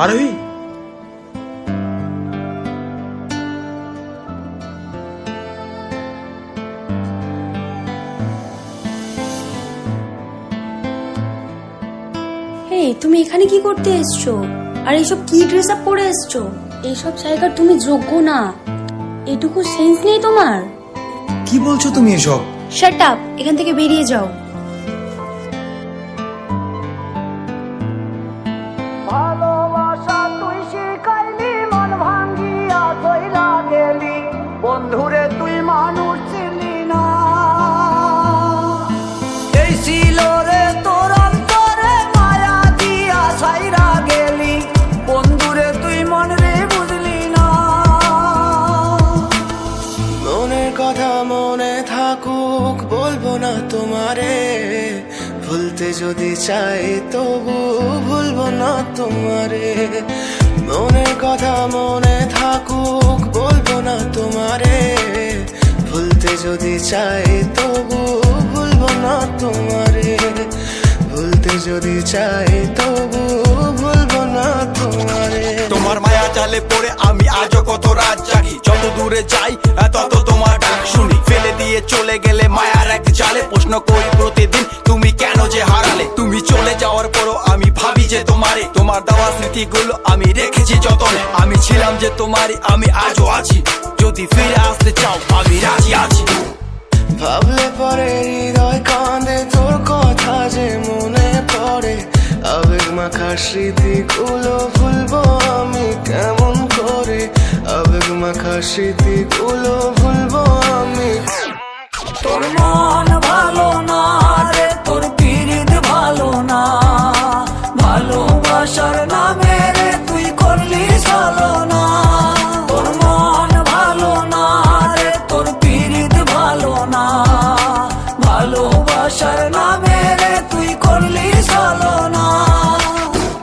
আরোহী, তুমি এখানে কি করতে এসছো? আর এইসব কি ড্রেস আপ পরে এসছো? এইসব জায়গার তুমি যোগ্য না। এটুকু সেন্স নেই তোমার? কি বলছো তুমি এসব? শাট আপ, এখান থেকে বেরিয়ে যাও। ভালোবাসা তুই শিখাইলি, মন ভাঙ্গিয়া কইরা গেলি, বন্ধুরে তুই মানুষ ছিলি না। এই ছিল রে তোর অন্তরে মায়া দিয়া ছাইরা গেলি, বন্ধুরে তুই মন রে বুঝলি না। মনের কথা মনে থাকুক, বলবো না তোমারে, ভুলতে যদি চাই তবু ভুলবো না তোমারে। মনের কথা মনে থাকুক, বলবো না তোমারে, ভুলতে যদি চাই তবু ভুলবো না তোমারে। ভুলতে যদি চাই তবু ভুলবো না তোমারে। তোমার মায়া জালে পড়ে আমি আজও কত রাত জাগি, যত দূরে যাই তত তোমার ডাক শুনি। ফেলে দিয়ে চলে গেলে মায়ার এক জালে, প্রশ্ন করি প্রতিদিন তুমি কেন যে হারালে। তুমি চলে যাওয়ার পরও আমি ভাবি যে তোমারে, তোমার দেওয়া স্মৃতিগুলো আমি রেখেছি যতনে। আমি ছিলাম যে তোমারই, আমি আজও আছি, যদি ফিরে আসতে চাও আমি রাজি আছি। ভাবলে পরে হৃদয় কাঁদে, তোর কথা যে মনে পড়ে। আবেগ মাখা স্মৃতিগুলো ভুলবো আমি কেমন করে। আবেগ মাখা স্মৃতিগুলো ভুলবো আমি। তোর মন ভালো না রে, তোর পিরিত ভালো না, ভালোবাসার নামে রে তুই করলি ছলনা। তোর মন ভালো না রে, তোর পিরিত ভালো না, ভালোবাসার নামে রে তুই করলি ছলনা।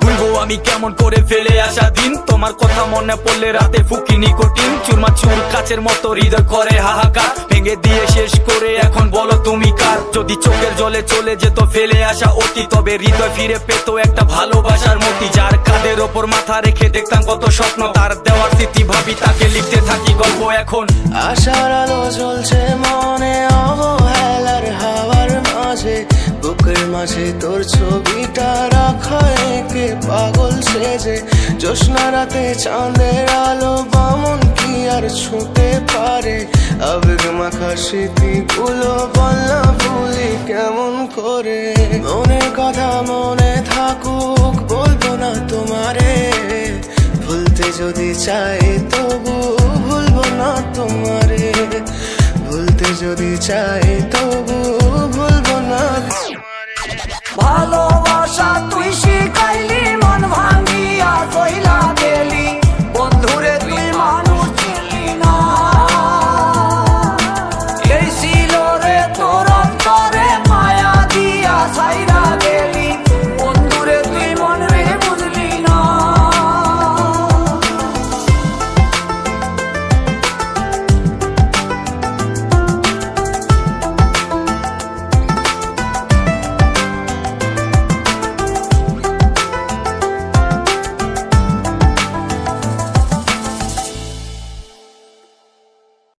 ভুলবো আমি কেমন করে ফেলে আসা দিন, তোমার কথা মনে পড়লে রাতে ফুকি নিকোটিন। চুরমাচুর কাচের মতো হৃদয় করে হাহাকার, ভেঙে দিয়ে শেষ করে এখন বলো তুমি কার। যদি চোখের জলে চলে যেত ফেলে আসা অতি, তবে হৃদয় ফিরে পেত একটা ভালোবাসার মতি। যার কাঁধের ওপর মাথা রেখে দেখতাম কত স্বপ্ন, তার দেওয়ার স্মৃতি ভাবি তাকে লিখতে থাকি গল্প এখন। আশার আলো জ্বলছে মনে অবহেলার হাওয়ার মাঝে, বুকের মাঝে তোর ছবিটা রাখা একে পাগল সেজে। জ্যোৎস্না রাতে চাঁদের আলো বামন কি আর ছুঁতে পারে। আবেগ মাখা স্মৃতিগুলো বলনা ভুলি কেমন করে। মনের কথা মনে থাকুক, বলবো না তোমারে, ভুলতে যদি চাই তবু ভুলবো না তোমারে। ভুলতে যদি চাই